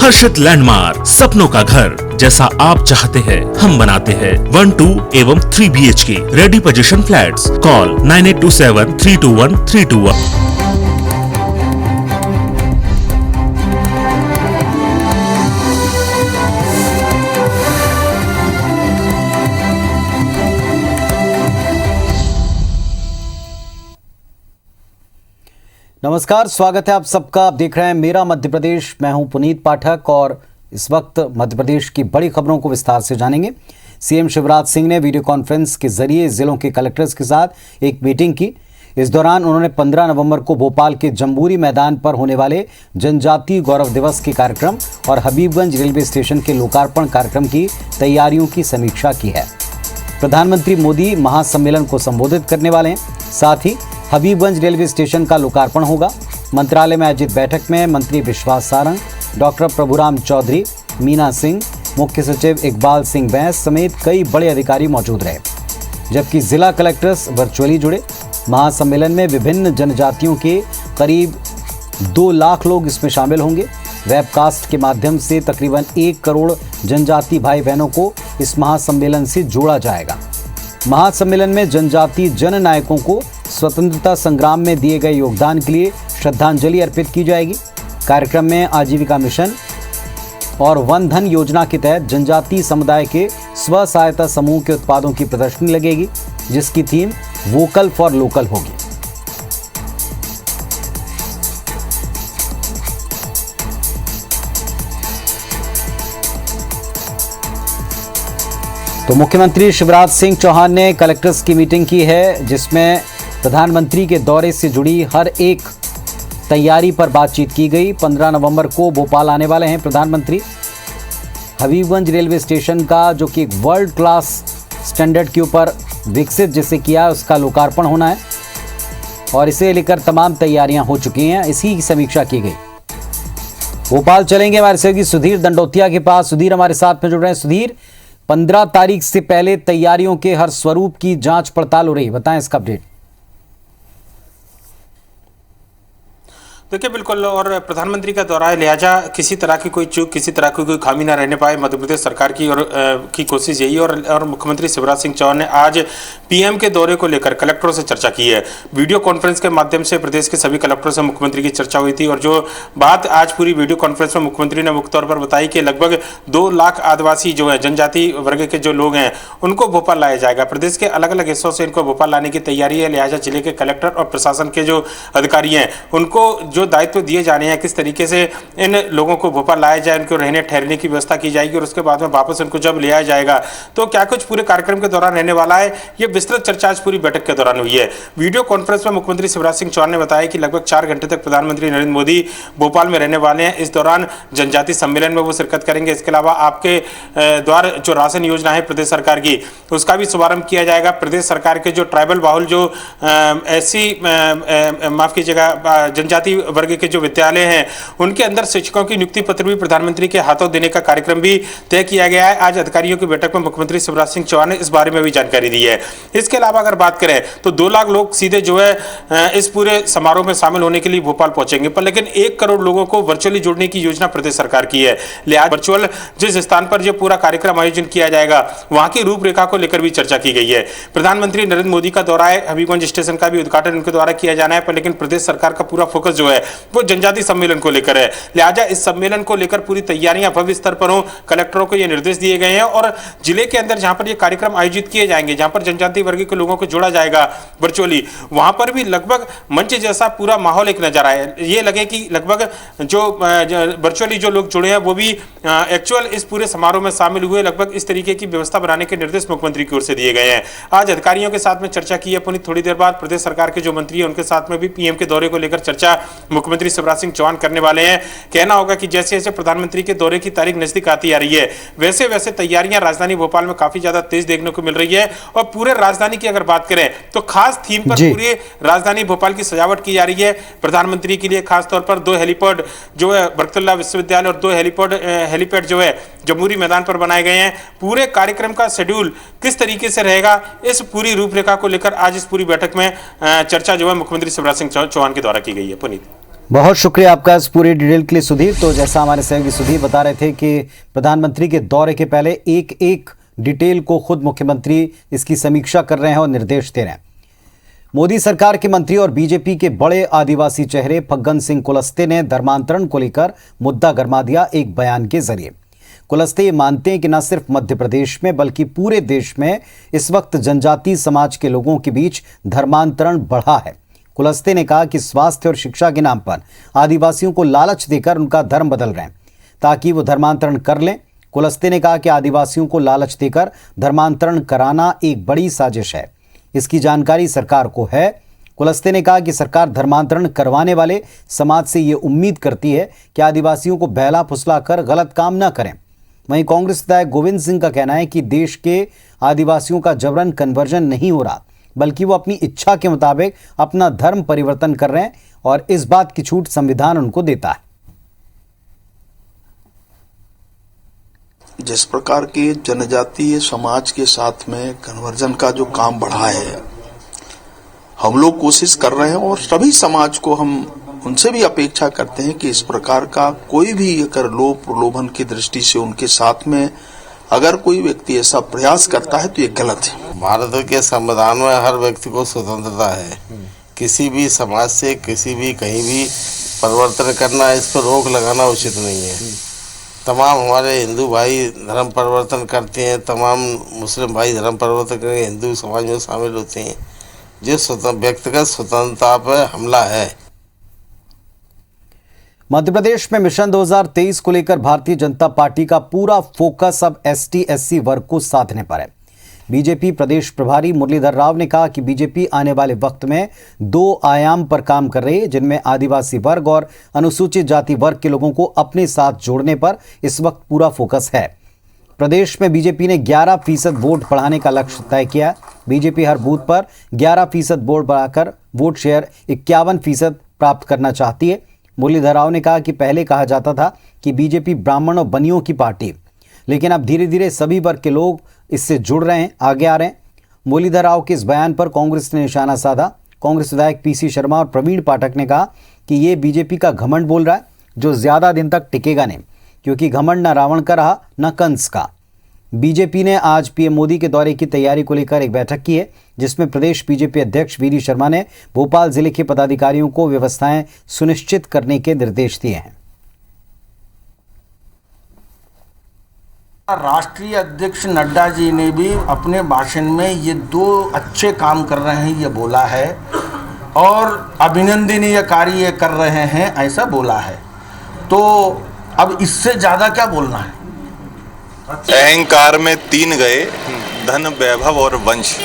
हर्षित landmark, सपनों का घर जैसा आप चाहते हैं हम बनाते हैं। 1, 2 एवं 3 BHK ready position flats. Call 9827321321। नमस्कार, स्वागत है आप सबका। आप देख रहे हैं मेरा मध्य प्रदेश। मैं हूं पुनीत पाठक और इस वक्त मध्य प्रदेश की बड़ी खबरों को विस्तार से जानेंगे। सीएम शिवराज सिंह ने वीडियो कॉन्फ्रेंस के जरिए जिलों के कलेक्टर्स के साथ एक मीटिंग की। इस दौरान उन्होंने 15 नवंबर को भोपाल के जम्बूरी मैदान पर होने वाले जनजातीय गौरव दिवस के कार्यक्रम और हबीबगंज रेलवे स्टेशन के लोकार्पण कार्यक्रम की तैयारियों की समीक्षा की है। प्रधानमंत्री मोदी महासम्मेलन को संबोधित करने वाले हैं। साथ ही हबीबगंज रेलवे स्टेशन का लोकार्पण होगा। मंत्रालय में आयोजित बैठक में मंत्री विश्वास सारंग, डॉक्टर प्रभुराम चौधरी, मीना सिंह, मुख्य सचिव इकबाल सिंह बैंस समेत कई बड़े अधिकारी मौजूद रहे, जबकि जिला कलेक्टर्स वर्चुअली जुड़े। महासम्मेलन में विभिन्न जनजातियों के करीब 2 लाख लोग इसमें शामिल होंगे। वेबकास्ट के माध्यम से तकरीबन 1 करोड़ जनजाति भाई बहनों को इस महासम्मेलन से जोड़ा जाएगा। महासम्मेलन में जनजातीय जननायकों को स्वतंत्रता संग्राम में दिए गए योगदान के लिए श्रद्धांजलि अर्पित की जाएगी। कार्यक्रम में आजीविका मिशन और वन धन योजना के तहत जनजातीय समुदाय के स्व सहायता समूह के उत्पादों की प्रदर्शनी लगेगी, जिसकी थीम वोकल फॉर लोकल होगी। तो मुख्यमंत्री शिवराज सिंह चौहान ने कलेक्टर्स की मीटिंग की है, जिसमें प्रधानमंत्री के दौरे से जुड़ी हर एक तैयारी पर बातचीत की गई। 15 नवंबर को भोपाल आने वाले हैं प्रधानमंत्री। हबीबगंज रेलवे स्टेशन का, जो कि एक वर्ल्ड क्लास स्टैंडर्ड के ऊपर विकसित जिसे किया, उसका लोकार्पण होना है और इसे लेकर तमाम तैयारियां हो चुकी हैं। इसी की समीक्षा की गई। भोपाल चलेंगे हमारे सहयोगी सुधीर दंडोतिया के पास। सुधीर हमारे साथ में जुड़ रहे हैं। सुधीर, 15 तारीख से पहले तैयारियों के हर स्वरूप की जांच पड़ताल हो रही है, बताएं इसका अपडेट। देखिए, बिल्कुल, और प्रधानमंत्री का दौरा है, लिहाजा किसी तरह की कोई चूक, किसी तरह की कोई खामी ना रहने पाए, मध्य प्रदेश सरकार की और की कोशिश यही है। और मुख्यमंत्री शिवराज सिंह चौहान ने आज पीएम के दौरे को लेकर कलेक्टरों से चर्चा की है। वीडियो कॉन्फ्रेंस के माध्यम से प्रदेश के सभी कलेक्टरों से मुख्यमंत्री की चर्चा हुई थी और जो बात आज पूरी वीडियो कॉन्फ्रेंस में मुख्यमंत्री ने मुख्य तौर पर बताई कि लगभग 2 लाख आदिवासी जो है, जनजाति वर्ग के जो लोग हैं, उनको भोपाल लाया जाएगा। प्रदेश के अलग अलग हिस्सों से इनको भोपाल लाने की तैयारी है। लिहाजा जिले के कलेक्टर और प्रशासन के जो अधिकारी हैं, उनको जो दायित्व दिए जाने हैं, किस तरीके से इन लोगों को भोपाल लाया जाए, उनको रहने ठहरने की व्यवस्था की जाएगी और उसके बाद में वापस उनको जब ले आया जाएगा तो क्या कुछ पूरे कार्यक्रम के दौरान रहने वाला है, ये विस्तृत चर्चा आज पूरी बैठक के दौरान हुई है। वीडियो कॉन्फ्रेंस में मुख्यमंत्री शिवराज सिंह चौहान ने बताया कि लगभग 4 घंटे तक प्रधानमंत्री नरेंद्र मोदी भोपाल में रहने वाले हैं। इस दौरान जनजाति सम्मेलन में वो शिरकत करेंगे। इसके अलावा आपके द्वारा जो राशन योजना है प्रदेश सरकार की, उसका भी शुभारंभ किया जाएगा। प्रदेश सरकार के जो ट्राइबल बाहुल जो ऐसी माफ कीजिएगा जनजाति वर्ग के जो विद्यालय हैं, उनके अंदर शिक्षकों की नियुक्ति पत्र भी प्रधानमंत्री के हाथों देने का कार्यक्रम भी तय किया गया है। आज अधिकारियों की बैठक में मुख्यमंत्री शिवराज सिंह चौहान ने इस बारे में भी जानकारी दी है। इसके अलावा अगर बात करें तो 2 लाख लोग सीधे जो है इस पूरे समारोह में शामिल होने के लिए भोपाल पहुंचेंगे, पर लेकिन 1 करोड़ लोगों को वर्चुअली जोड़ने की योजना प्रदेश सरकार की है। लिहाजा वर्चुअल जिस स्थान पर जो पूरा कार्यक्रम आयोजन किया जाएगा, वहां की रूपरेखा को लेकर भी चर्चा की गई है। प्रधानमंत्री नरेंद्र मोदी का दौरा है, हबीबगंज स्टेशन का भी उद्घाटन उनके द्वारा किया जाना है, पर लेकिन प्रदेश सरकार का पूरा फोकस जो है वो जनजाति सम्मेलन को लेकर है। लिहाजा इस सम्मेलन को लेकर पूरी तैयारियां भव्य स्तर पर हो, कलेक्टरों को यह निर्देश दिए गए हैं और जिले के अंदर जहां पर ये कार्यक्रम आयोजित किए जाएंगे, जहां पर जनजाति वर्ग के लोगों को जोड़ा जाएगा वर्चुअली, वहां पर भी लगभग मंच जैसा पूरा माहौल एक नजर आए। ये लगे कि लगभग जो वर्चुअली जो लोग जुड़े हैं वो भी एक्चुअल इस पूरे समारोह में शामिल हुए। लगभग इस तरीके की व्यवस्था बनाने के निर्देश मुख्यमंत्री की ओर से दिए गए हैं। आज अधिकारियों के साथ में चर्चा की है पुनीत। थोड़ी देर बाद प्रदेश सरकार के जो मंत्री हैं उनके साथ में भी पीएम के दौरे को लेकर चर्चा मुख्यमंत्री शिवराज सिंह चौहान करने वाले हैं। कहना होगा कि जैसे जैसे प्रधानमंत्री के दौरे की तारीख नजदीक आती आ रही है, वैसे वैसे तैयारियां राजधानी भोपाल में काफी ज्यादा तेज देखने को मिल रही है। और पूरे राजधानी की अगर बात करें तो खास थीम पर पूरी राजधानी भोपाल की सजावट की जा रही है। प्रधानमंत्री के लिए खास तौर पर 2 हेलीपैड जो है बरकतुल्लाह विश्वविद्यालय और 2 हेलीपैड जो है जम्बूरी मैदान पर बनाए गए हैं। पूरे कार्यक्रम का शेड्यूल किस तरीके से रहेगा, इस पूरी रूपरेखा को लेकर आज इस पूरी बैठक में चर्चा जो है मुख्यमंत्री शिवराज सिंह चौहान के द्वारा की गई है। पुनीत। बहुत शुक्रिया आपका इस पूरी डिटेल के लिए सुधीर। तो जैसा हमारे सहयोगी सुधीर बता रहे थे कि प्रधानमंत्री के दौरे के पहले एक एक डिटेल को खुद मुख्यमंत्री इसकी समीक्षा कर रहे हैं और निर्देश दे रहे हैं। मोदी सरकार के मंत्री और बीजेपी के बड़े आदिवासी चेहरे फग्गन सिंह कुलस्ते ने धर्मांतरण को लेकर मुद्दा गरमा दिया एक बयान के जरिए। कुलस्ते ये मानते हैं कि न सिर्फ मध्य प्रदेश में बल्कि पूरे देश में इस वक्त जनजातीय समाज के लोगों के बीच धर्मांतरण बढ़ा है। कुलस्ते ने कहा कि स्वास्थ्य और शिक्षा के नाम पर आदिवासियों को लालच देकर उनका धर्म बदल रहे हैं ताकि वो धर्मांतरण कर लें। कुलस्ते ने कहा कि आदिवासियों को लालच देकर धर्मांतरण कराना एक बड़ी साजिश है, इसकी जानकारी सरकार को है। कुलस्ते ने कहा कि सरकार धर्मांतरण करवाने वाले समाज से ये उम्मीद करती है कि आदिवासियों को बहला फुसला कर गलत काम न करें। वहीं कांग्रेस विधायक गोविंद सिंह का कहना है कि देश के आदिवासियों का जबरन कन्वर्जन नहीं हो रहा, बल्कि वो अपनी इच्छा के मुताबिक अपना धर्म परिवर्तन कर रहे हैं और इस बात की छूट संविधान उनको देता है। जिस प्रकार के जनजातीय समाज के साथ में कन्वर्जन का जो काम बढ़ा है, हम लोग कोशिश कर रहे हैं और सभी समाज को हम उनसे भी अपेक्षा करते हैं कि इस प्रकार का कोई भी अगर लोभ प्रलोभन की दृष्टि से उनके साथ में अगर कोई व्यक्ति ऐसा प्रयास करता है तो ये गलत है। भारत के संविधान में हर व्यक्ति को स्वतंत्रता है, किसी भी समाज से किसी भी कहीं भी परिवर्तन करना, इस पर रोक लगाना उचित नहीं है। तमाम हमारे हिंदू भाई धर्म परिवर्तन करते हैं, तमाम मुस्लिम भाई धर्म परिवर्तन करके हिंदू समाज में शामिल होते हैं। जिस व्यक्तिगत स्वतंत्रता पर हमला है। मध्य प्रदेश में मिशन 2023 को लेकर भारतीय जनता पार्टी का पूरा फोकस अब ST/SC वर्ग को साधने पर है। बीजेपी प्रदेश प्रभारी मुरलीधर राव ने कहा कि बीजेपी आने वाले वक्त में 2 आयाम पर काम कर रही है, जिनमें आदिवासी वर्ग और अनुसूचित जाति वर्ग के लोगों को अपने साथ जोड़ने पर इस वक्त पूरा फोकस है। प्रदेश में बीजेपी ने 11% वोट बढ़ाने का लक्ष्य तय किया। बीजेपी हर बूथ पर 11% वोट बढ़ाकर वोट शेयर 51% प्राप्त करना चाहती है। मुरलीधर राव ने कहा कि पहले कहा जाता था कि बीजेपी ब्राह्मण और बनियों की पार्टी, लेकिन अब धीरे धीरे सभी वर्ग के लोग इससे जुड़ रहे हैं, आगे आ रहे हैं। मुरलीधर राव के इस बयान पर कांग्रेस ने निशाना साधा। कांग्रेस विधायक PC शर्मा और प्रवीण पाठक ने कहा कि ये बीजेपी का घमंड बोल रहा है, जो ज्यादा दिन तक टिकेगा नहीं, क्योंकि घमंड न रावण का रहा न कंस का। बीजेपी ने आज PM मोदी के दौरे की तैयारी को लेकर एक बैठक की है, जिसमें प्रदेश बीजेपी अध्यक्ष VD शर्मा ने भोपाल जिले के पदाधिकारियों को व्यवस्थाएं सुनिश्चित करने के निर्देश दिए हैं। राष्ट्रीय अध्यक्ष नड्डा जी ने भी अपने भाषण में ये 2 अच्छे काम कर रहे हैं ये बोला है और अभिनंदनीय कार्य कर रहे हैं ऐसा बोला है। तो अब इससे ज़्यादा क्या बोलना है। अहंकार में 3 गए, धन वैभव और वंश,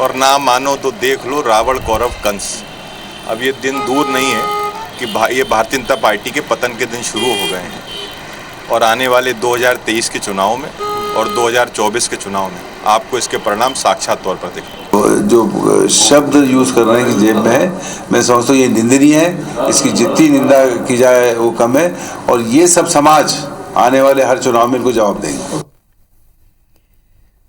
और ना मानो तो देख लो रावण कौरव कंस। अब ये दिन दूर नहीं है कि ये भारतीय जनता पार्टी के पतन के दिन शुरू हो गए हैं और आने वाले 2023 के चुनाव में और 2024 के चुनाव में आपको इसके परिणाम साक्षात तौर पर दिखेंगे। जो शब्द यूज कर रहे हैं कि जेब में है, मैं समझता हूँ ये निंदनीय है। इसकी जितनी निंदा की जाए वो कम है और ये सब समाज आने वाले हर चुनाव में इनको जवाब देंगे।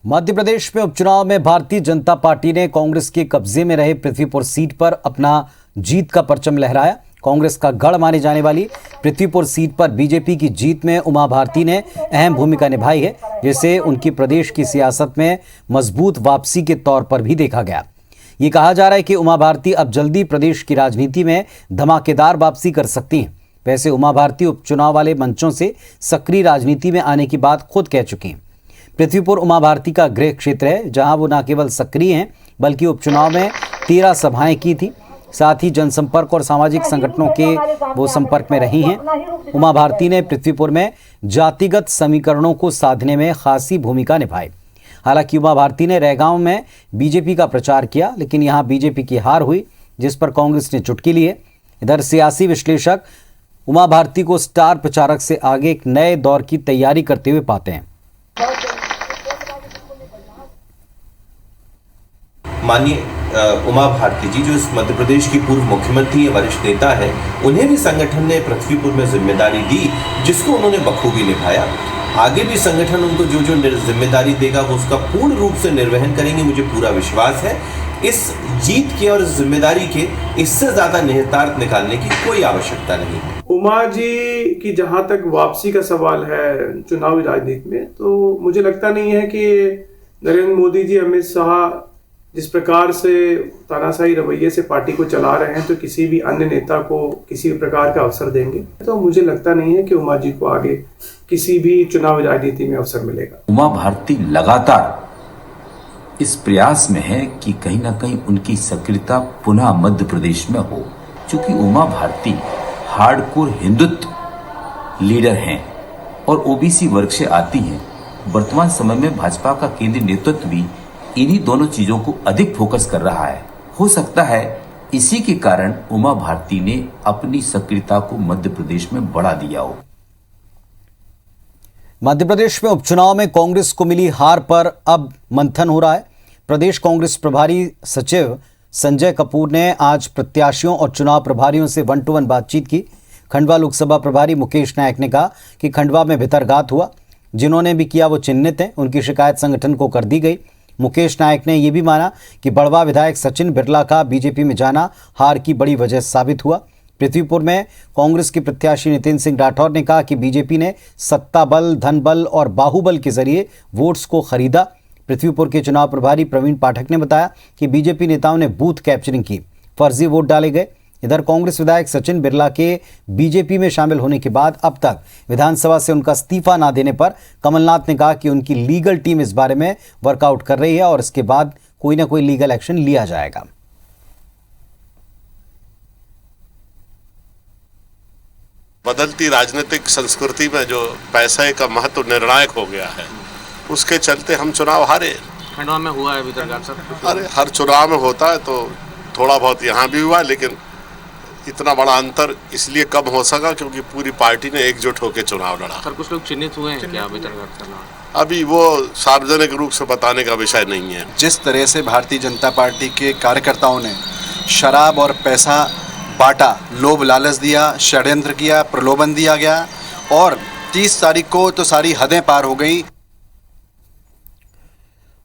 मध्य प्रदेश में उपचुनाव में भारतीय जनता पार्टी ने कांग्रेस के कब्जे में रहे पृथ्वीपुर सीट पर अपना जीत का परचम लहराया। कांग्रेस का गढ़ मानी जाने वाली पृथ्वीपुर सीट पर बीजेपी की जीत में उमा भारती ने अहम भूमिका निभाई है, जिसे उनकी प्रदेश की सियासत में मजबूत वापसी के तौर पर भी देखा गया। ये कहा जा रहा है कि उमा भारती अब जल्दी प्रदेश की राजनीति में धमाकेदार वापसी कर सकती हैं। वैसे उमा भारती उपचुनाव वाले मंचों से सक्रिय राजनीति में आने की बात खुद कह चुकी हैं। पृथ्वीपुर उमा भारती का गृह क्षेत्र है, जहां वो न केवल सक्रिय हैं बल्कि उपचुनाव में 13 सभाएं की थी। साथ ही जनसंपर्क और सामाजिक संगठनों के वो संपर्क में रही हैं। उमा भारती ने पृथ्वीपुर में जातिगत समीकरणों को साधने में खासी भूमिका निभाई। हालांकि उमा भारती ने रैगांव में बीजेपी का प्रचार किया, लेकिन यहां बीजेपी की हार हुई, जिस पर कांग्रेस ने चुटकी ली है। इधर सियासी विश्लेषक उमा भारती को स्टार प्रचारक से आगे एक नए दौर की तैयारी करते हुए पाते हैं। माननीय उमा भारती जी, जो इस मध्य प्रदेश की पूर्व मुख्यमंत्री वरिष्ठ नेता है, उन्हें भी संगठन ने पृथ्वीपुर में जिम्मेदारी दी, जिसको उन्होंने बखूबी निभाया। आगे भी संगठन उनको जो जो जिम्मेदारी देगा वो उसका पूर्ण रूप से निर्वहन करेंगे। मुझे पूरा विश्वास है इस जीत के और इस जिम्मेदारी के इससे ज्यादा निहितार्थ निकालने की कोई आवश्यकता नहीं है। उमा जी की जहां तक वापसी का सवाल है चुनावी राजनीति में, तो मुझे लगता नहीं है कि नरेंद्र मोदी जी, अमित शाह जिस प्रकार से तानाशाही रवैये से पार्टी को चला रहे हैं, तो किसी भी अन्य नेता को किसी भी प्रकार का अवसर देंगे। तो मुझे लगता नहीं है कि उमा जी को आगे किसी भी चुनावी राजनीति में अवसर मिलेगा। उमा भारती लगातार इस प्रयास में है कि कहीं ना कहीं उनकी सक्रियता पुनः मध्य प्रदेश में हो, क्योंकि उमा भारती हार्डकोर हिंदुत्व लीडर हैं और ओबीसी वर्ग से आती हैं। वर्तमान समय में भाजपा का केंद्रीय नेतृत्व भी इन्हीं दोनों चीजों को अधिक फोकस कर रहा है। हो सकता है इसी के कारण उमा भारती ने अपनी सक्रियता को मध्य प्रदेश में बढ़ा दिया हो। मध्य प्रदेश में उपचुनाव में कांग्रेस को मिली हार पर अब मंथन हो रहा है। प्रदेश कांग्रेस प्रभारी सचिव संजय कपूर ने आज प्रत्याशियों और चुनाव प्रभारियों से 1-to-1 बातचीत की। खंडवा लोकसभा प्रभारी मुकेश नायक ने कहा कि खंडवा में भितरघात हुआ, जिन्होंने भी किया वो चिन्हित हैं, उनकी शिकायत संगठन को कर दी गई। मुकेश नायक ने यह भी माना कि बड़वा विधायक सचिन बिरला का बीजेपी में जाना हार की बड़ी वजह साबित हुआ। पृथ्वीपुर में कांग्रेस के प्रत्याशी नितिन सिंह राठौर ने कहा कि बीजेपी ने सत्ता बल, धन बल और बाहुबल के जरिए वोट्स को खरीदा। पृथ्वीपुर के चुनाव प्रभारी प्रवीण पाठक ने बताया कि बीजेपी नेताओं ने बूथ कैप्चरिंग की, फर्जी वोट डाले गए। इधर कांग्रेस विधायक सचिन बिरला के बीजेपी में शामिल होने के बाद अब तक विधानसभा से उनका इस्तीफा ना देने पर कमलनाथ ने कहा कि उनकी लीगल टीम इस बारे में वर्कआउट कर रही है और इसके बाद कोई ना कोई लीगल एक्शन लिया जाएगा। बदलती राजनीतिक संस्कृति में जो पैसे का महत्व निर्णायक हो गया है, उसके चलते हम चुनाव हारे। खंडवा में हुआ है भितरघात सर? अरे हर चुनाव में होता है, तो थोड़ा बहुत यहाँ भी हुआ, लेकिन इतना बड़ा अंतर इसलिए कम हो सका क्योंकि पूरी पार्टी ने एकजुट होकर चुनाव लड़ा। सर कुछ लोग चिन्हित हुए हैं क्या भितरघात करना? अभी वो सार्वजनिक रूप से बताने का विषय नहीं है। जिस तरह से भारतीय जनता पार्टी के कार्यकर्ताओं ने शराब और पैसा बांटा, लोभ लालच दिया, षड्यंत्र किया, प्रलोभन दिया गया और 30 तारीख को तो सारी हदें पार हो गई।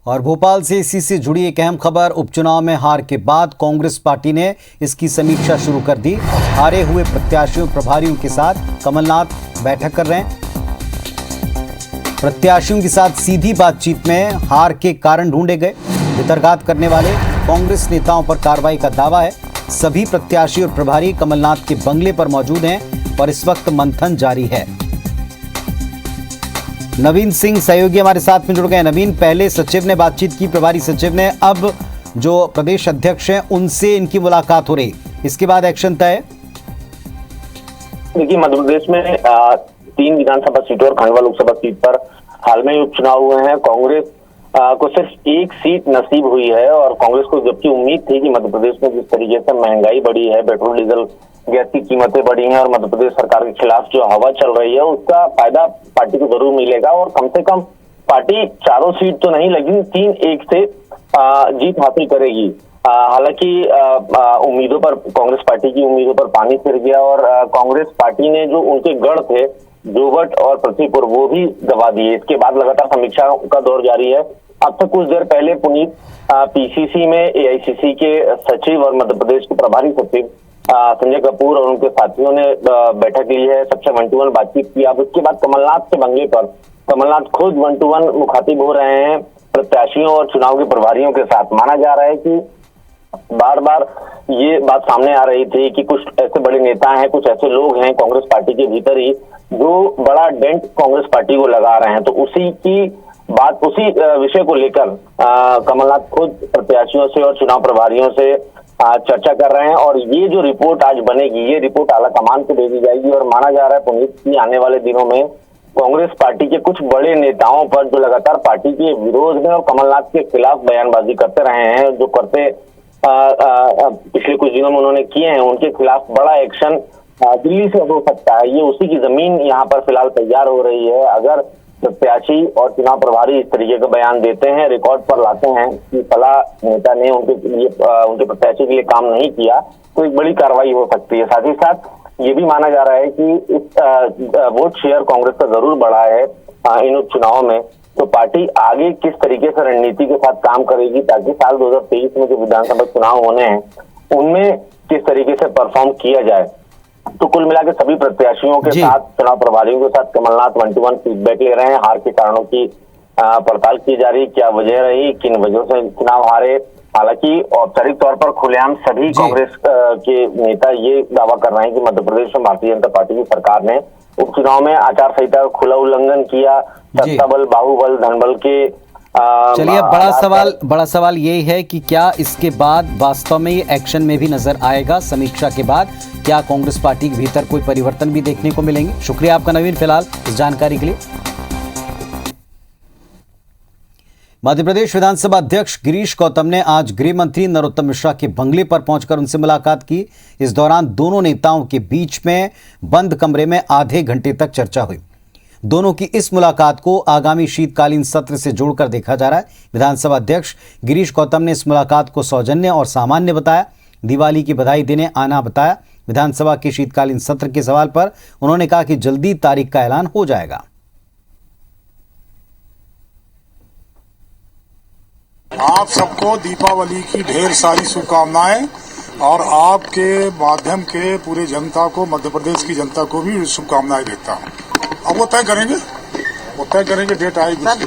और भोपाल से इसी से जुड़ी एक अहम खबर, उपचुनाव में हार के बाद कांग्रेस पार्टी ने इसकी समीक्षा शुरू कर दी। हारे हुए प्रत्याशियों प्रभारियों के साथ कमलनाथ बैठक कर रहे हैं। प्रत्याशियों के साथ सीधी बातचीत में हार के कारण ढूंढे गए। भितरघात करने वाले कांग्रेस नेताओं पर कार्रवाई का दावा है। सभी प्रत्याशी और प्रभारी कमलनाथ के बंगले पर मौजूद हैं और इस वक्त मंथन जारी है। नवीन सिंह सहयोगी हमारे साथ में जुड़ गए। नवीन, पहले सचिव ने बातचीत की, प्रभारी सचिव ने, अब जो प्रदेश अध्यक्ष हैं उनसे इनकी मुलाकात हो रही, इसके बाद एक्शन तय? देखिए, मध्य प्रदेश में 3 विधानसभा सीटों और खंडवा लोकसभा सीट पर हाल में ही उपचुनाव हुए हैं। कांग्रेस को सिर्फ 1 सीट नसीब हुई है और कांग्रेस को जबकि उम्मीद थी कि मध्य प्रदेश में जिस तरीके से महंगाई बढ़ी है, पेट्रोल डीजल गैस की कीमतें बढ़ी हैं और मध्य प्रदेश सरकार के खिलाफ जो हवा चल रही है, उसका फायदा पार्टी को जरूर मिलेगा और कम से कम पार्टी 4 सीट तो नहीं लेकिन 3-1 से जीत हासिल करेगी। हालांकि उम्मीदों पर, कांग्रेस पार्टी की उम्मीदों पर पानी फिर गया और कांग्रेस पार्टी ने जो उनके गढ़ थे जोवट और पृथ्वीपुर, वो भी दबा दिए। इसके बाद लगातार समीक्षा का दौर जारी है। अब तक कुछ देर पहले पुनीत पीसीसी में एआईसीसी के सचिव और मध्य प्रदेश के प्रभारी सचिव संजय कपूर और उनके साथियों ने बैठक ली है, सबसे 1-to-1 बातचीत की। अब उसके बाद कमलनाथ के बंगले पर कमलनाथ खुद 1-to-1 मुखातिब हो रहे हैं प्रत्याशियों और चुनाव के प्रभारियों के साथ। माना जा रहा है कि बार बार ये बात सामने आ रही थी कि कुछ ऐसे बड़े नेता हैं, कुछ ऐसे लोग हैं कांग्रेस पार्टी के भीतर ही जो बड़ा डेंट कांग्रेस पार्टी को लगा रहे हैं। तो उसी की बात, उसी विषय को लेकर कमलनाथ खुद प्रत्याशियों से और चुनाव प्रभारियों से चर्चा कर रहे हैं और ये जो रिपोर्ट आज बनेगी, ये रिपोर्ट आला कमान को भेजी जाएगी और माना जा रहा है पुनीत की आने वाले दिनों में कांग्रेस पार्टी के कुछ बड़े नेताओं पर जो लगातार पार्टी के विरोध में और कमलनाथ के खिलाफ बयानबाजी करते रहे हैं, जो करते पिछले कुछ दिनों में उन्होंने किए हैं, उनके खिलाफ बड़ा एक्शन दिल्ली से हो सकता है। ये उसी की जमीन यहाँ पर फिलहाल तैयार हो रही है। अगर प्रत्याशी और चुनाव प्रभारी इस तरीके का बयान देते हैं, रिकॉर्ड पर लाते हैं कि फला नेता ने उनके प्रत्याशी के लिए काम नहीं किया, तो एक बड़ी कार्रवाई हो सकती है। साथ ही साथ ये भी माना जा रहा है कि इस वोट शेयर कांग्रेस का जरूर बढ़ा है इन उपचुनावों में, तो तो पार्टी आगे किस तरीके से रणनीति के साथ काम करेगी ताकि साल 2023 में जो विधानसभा चुनाव होने हैं उनमें किस तरीके से परफॉर्म किया जाए। तो कुल मिला के सभी प्रत्याशियों के साथ, चुनाव प्रभारियों के साथ कमलनाथ 1-to-1 फीडबैक ले रहे हैं। हार के कारणों की पड़ताल की जा रही, क्या वजह रही, किन वजहों से चुनाव हारे। हालांकि औपचारिक तौर पर खुलेआम सभी कांग्रेस के नेता ये दावा कर रहे हैं कि मध्य प्रदेश में भारतीय जनता पार्टी की सरकार ने उपचुनाव में आचार संहिता का खुला उल्लंघन किया, सत्ता बल, बाहुबल, धनबल के। चलिए, बड़ा सवाल ये है कि क्या इसके बाद वास्तव में ये एक्शन में भी नजर आएगा? समीक्षा के बाद क्या कांग्रेस पार्टी के भीतर कोई परिवर्तन भी देखने को मिलेंगे? शुक्रिया आपका नवीन, फिलहाल इस जानकारी के लिए। मध्य प्रदेश विधानसभा अध्यक्ष गिरीश गौतम ने आज गृह मंत्री नरोत्तम मिश्रा के बंगले पर पहुंचकर उनसे मुलाकात की। इस दौरान दोनों नेताओं के बीच में बंद कमरे में आधे घंटे तक चर्चा हुई। दोनों की इस मुलाकात को आगामी शीतकालीन सत्र से जोड़कर देखा जा रहा है। विधानसभा अध्यक्ष गिरीश गौतम ने इस मुलाकात को सौजन्य और सामान्य बताया, दिवाली की बधाई देने आना बताया। विधानसभा के शीतकालीन सत्र के सवाल पर उन्होंने कहा कि जल्दी तारीख का ऐलान हो जाएगा। आप सबको दीपावली की ढेर सारी शुभकामनाएं और आपके माध्यम के पूरे जनता को, मध्य प्रदेश की जनता को भी शुभकामनाएं देता हूं। अब वो तय करेंगे, डेट आएगी।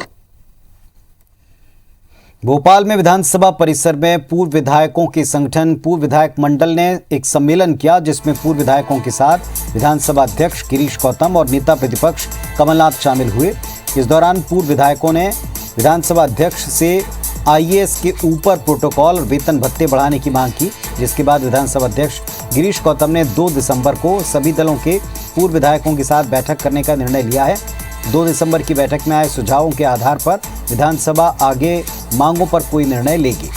भोपाल में विधानसभा परिसर में पूर्व विधायकों के संगठन पूर्व विधायक मंडल ने एक सम्मेलन किया, जिसमें पूर्व विधायकों के साथ विधानसभा अध्यक्ष गिरीश गौतम और नेता प्रतिपक्ष कमलनाथ शामिल हुए। इस दौरान पूर्व विधायकों ने विधानसभा अध्यक्ष से आईएएस के ऊपर प्रोटोकॉल और वेतन भत्ते बढ़ाने की मांग की, जिसके बाद विधानसभा अध्यक्ष गिरीश गौतम ने 2 दिसंबर को सभी दलों के पूर्व विधायकों के साथ बैठक करने का निर्णय लिया है। 2 दिसंबर की बैठक में आए सुझावों के आधार पर विधानसभा आगे मांगों पर कोई निर्णय लेगी।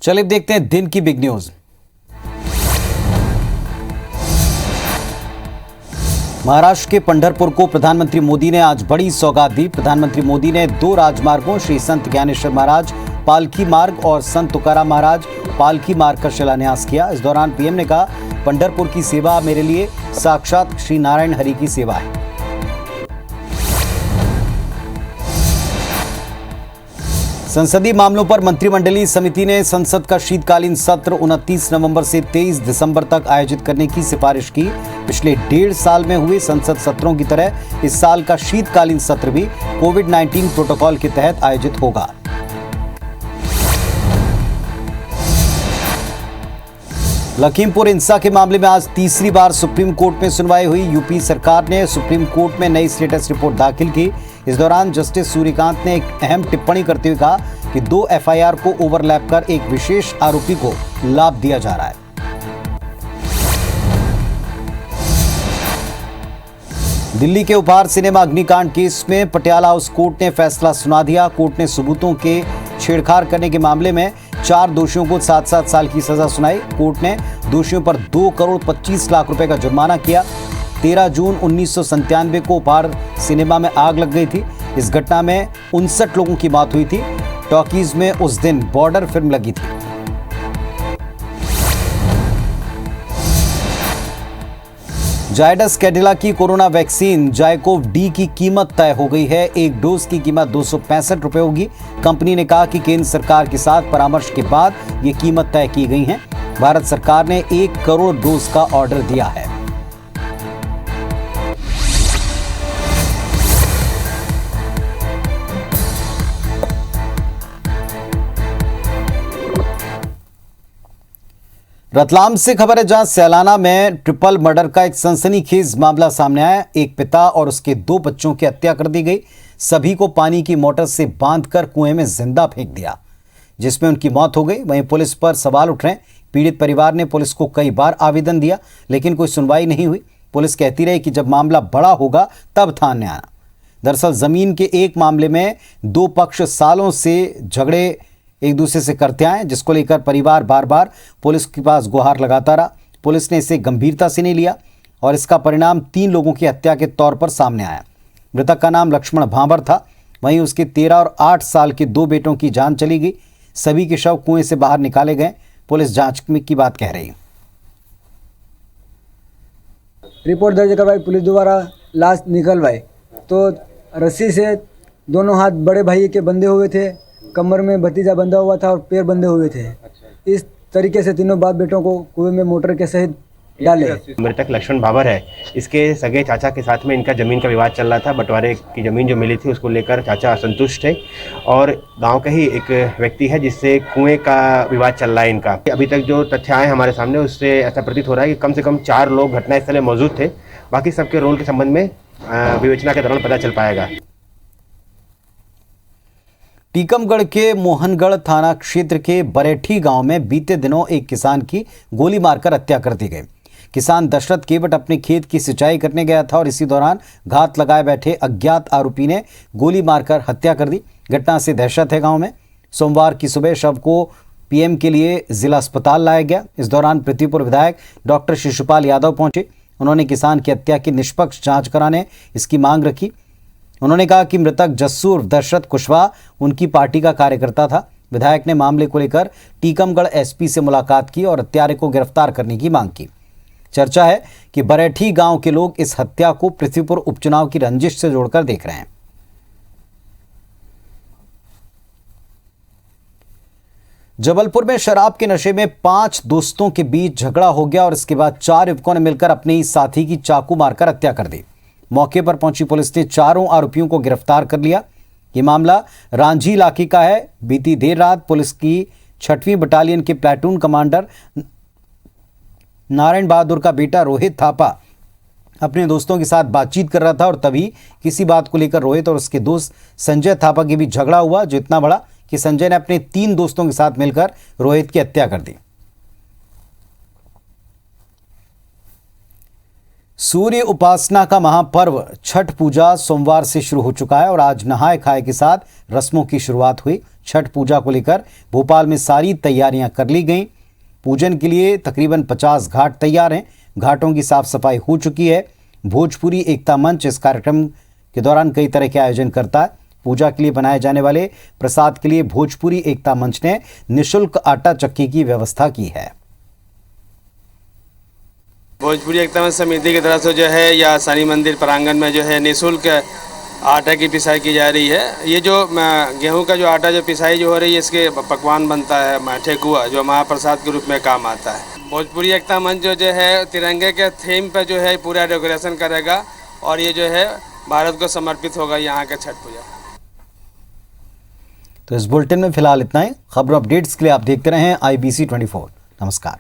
चलिए देखते हैं दिन की बिग न्यूज। महाराष्ट्र के पंढरपुर को प्रधानमंत्री मोदी ने आज बड़ी सौगात दी। प्रधानमंत्री मोदी ने 2 राजमार्गों श्री संत ज्ञानेश्वर महाराज पालकी मार्ग और संत तुकाराम महाराज पालकी मार्ग का शिलान्यास किया। इस दौरान पीएम ने कहा, पंढरपुर की सेवा मेरे लिए साक्षात श्री नारायण हरि की सेवा है। संसदीय मामलों पर मंत्रिमंडलीय समिति ने संसद का शीतकालीन सत्र 29 नवंबर से 23 दिसंबर तक आयोजित करने की सिफारिश की। पिछले 1.5 साल में हुए संसद सत्रों की तरह इस साल का शीतकालीन सत्र भी कोविड-19 प्रोटोकॉल के तहत आयोजित होगा। लखीमपुर हिंसा के मामले में आज तीसरी बार सुप्रीम कोर्ट में सुनवाई हुई। यूपी सरकार ने सुप्रीम कोर्ट में नई स्टेटस रिपोर्ट दाखिल की। इस दौरान जस्टिस सूर्यकांत ने एक अहम टिप्पणी करते हुए कहा कि 2 एफआईआर को ओवरलैप कर एक विशेष आरोपी को लाभ दिया जा रहा है। दिल्ली के उपहार सिनेमा अग्निकांड केस में पटियाला हाउस कोर्ट ने फैसला सुना दिया। कोर्ट ने सबूतों के छेड़छाड़ करने के मामले में 4 दोषियों को 7-7 साल की सजा सुनाई। कोर्ट ने दोषियों पर 2 करोड़ 25 लाख रुपए का जुर्माना किया। 13 जून 1997 को उपहार सिनेमा में आग लग गई थी। इस घटना में 59 लोगों की मौत हुई थी। टॉकीज में उस दिन बॉर्डर फिल्म लगी थी। जायडस कैडिला की कोरोना वैक्सीन जायकोव डी की कीमत तय हो गई है। एक डोज की कीमत 265 रुपए होगी। कंपनी ने कहा कि केंद्र सरकार के साथ परामर्श के बाद ये कीमत तय की गई है। भारत सरकार ने 1 करोड़ डोज का ऑर्डर दिया है। रतलाम से खबर है, जहां सैलाना में ट्रिपल मर्डर का एक सनसनीखेज मामला सामने आया। एक पिता और उसके 2 बच्चों की हत्या कर दी गई। सभी को पानी की मोटर से बांधकर कुएं में जिंदा फेंक दिया, जिसमें उनकी मौत हो गई। वहीं पुलिस पर सवाल उठ रहे हैं। पीड़ित परिवार ने पुलिस को कई बार आवेदन दिया, लेकिन कोई सुनवाई नहीं हुई। पुलिस कहती रही कि जब मामला बड़ा होगा तब थाने आना। दरअसल जमीन के एक मामले में 2 पक्ष सालों से झगड़े एक दूसरे से करते आए, जिसको लेकर परिवार बार बार पुलिस के पास गुहार लगाता रहा। पुलिस ने इसे गंभीरता से नहीं लिया और इसका परिणाम 3 लोगों की हत्या के तौर पर सामने आया। मृतक का नाम लक्ष्मण भांबर था। वहीं उसके 13 और 8 साल के 2 बेटों की जान चली गई। सभी के शव कुएं से बाहर निकाले गए। पुलिस जांच की बात कह रही है। रिपोर्ट दर्ज करवाई, पुलिस द्वारा लाश निकलवाई तो रस्सी से दोनों हाथ बड़े भाई के बंधे हुए थे, कमर में भतीजा बंधा हुआ था और पैर बंधे हुए थे। इस तरीके से तीनों बाप बेटों को कुएं में मोटर के सहित डाले। मृतक लक्ष्मण बाबर है, इसके सगे चाचा के साथ में इनका ज़मीन का विवाद चल रहा था। बंटवारे की ज़मीन जो मिली थी उसको लेकर चाचा असंतुष्ट है और गांव का ही एक व्यक्ति है जिससे कुएं का विवाद चल रहा है इनका। अभी तक जो तथ्य आए हमारे सामने उससे ऐसा प्रतीत हो रहा है कि कम से कम 4 लोग घटनास्थल में मौजूद थे। बाकी सबके रोल के संबंध में विवेचना के दौरान पता चल पाएगा। टीकमगढ़ के मोहनगढ़ थाना क्षेत्र के बरेठी गांव में बीते दिनों एक किसान की गोली मारकर हत्या कर दी गई। किसान दशरथ केवट अपने खेत की सिंचाई करने गया था और इसी दौरान घात लगाए बैठे अज्ञात आरोपी ने गोली मारकर हत्या कर दी। घटना से दहशत है गांव में। सोमवार की सुबह शव को पीएम के लिए जिला अस्पताल लाया गया। इस दौरान पृथ्वीपुर विधायक डॉक्टर शिशुपाल यादव पहुंचे। उन्होंने किसान की हत्या की निष्पक्ष जांच कराने इसकी मांग रखी। उन्होंने कहा कि मृतक जस्सू उर्फ दशरथ कुशवाहा उनकी पार्टी का कार्यकर्ता था। विधायक ने मामले को लेकर टीकमगढ़ एसपी से मुलाकात की और हत्यारे को गिरफ्तार करने की मांग की। चर्चा है कि बरेठी गांव के लोग इस हत्या को पृथ्वीपुर उपचुनाव की रंजिश से जोड़कर देख रहे हैं। जबलपुर में शराब के नशे में 5 दोस्तों के बीच झगड़ा हो गया और इसके बाद 4 युवकों ने मिलकर अपने ही साथी की चाकू मारकर हत्या कर दी। मौके पर पहुंची पुलिस ने चारों आरोपियों को गिरफ्तार कर लिया। यह मामला रांझी इलाके का है। बीती देर रात पुलिस की 6वीं बटालियन के प्लाटून कमांडर नारायण बहादुर का बेटा रोहित थापा अपने दोस्तों के साथ बातचीत कर रहा था और तभी किसी बात को लेकर रोहित और उसके दोस्त संजय थापा के बीच झगड़ा हुआ, जो इतना बड़ा कि संजय ने अपने 3 दोस्तों के साथ मिलकर रोहित की हत्या कर दी। सूर्य उपासना का महापर्व छठ पूजा सोमवार से शुरू हो चुका है और आज नहाय खाए के साथ रस्मों की शुरुआत हुई। छठ पूजा को लेकर भोपाल में सारी तैयारियां कर ली गई। पूजन के लिए तकरीबन 50 घाट तैयार हैं। घाटों की साफ सफाई हो चुकी है। भोजपुरी एकता मंच इस कार्यक्रम के दौरान कई तरह के आयोजन करता है। पूजा के लिए बनाए जाने वाले प्रसाद के लिए भोजपुरी एकता मंच ने निःशुल्क आटा चक्की की व्यवस्था की है। भोजपुरी एकता मंच समिति की तरफ से जो है या शनि मंदिर प्रांगण में जो है निःशुल्क आटा की पिसाई की जा रही है। ये जो गेहूं का जो आटा जो पिसाई जो हो रही है, इसके पकवान बनता है ठेकुआ, जो महाप्रसाद के रूप में काम आता है। भोजपुरी एकता मंच जो है तिरंगे के थीम पे जो है पूरा डेकोरेशन करेगा और ये जो है भारत को समर्पित होगा यहाँ के छठ पूजा। तो इस बुलेटिन में फिलहाल इतना ही। खबरों अपडेट्स के लिए आप देखते रहें IBC 24। नमस्कार।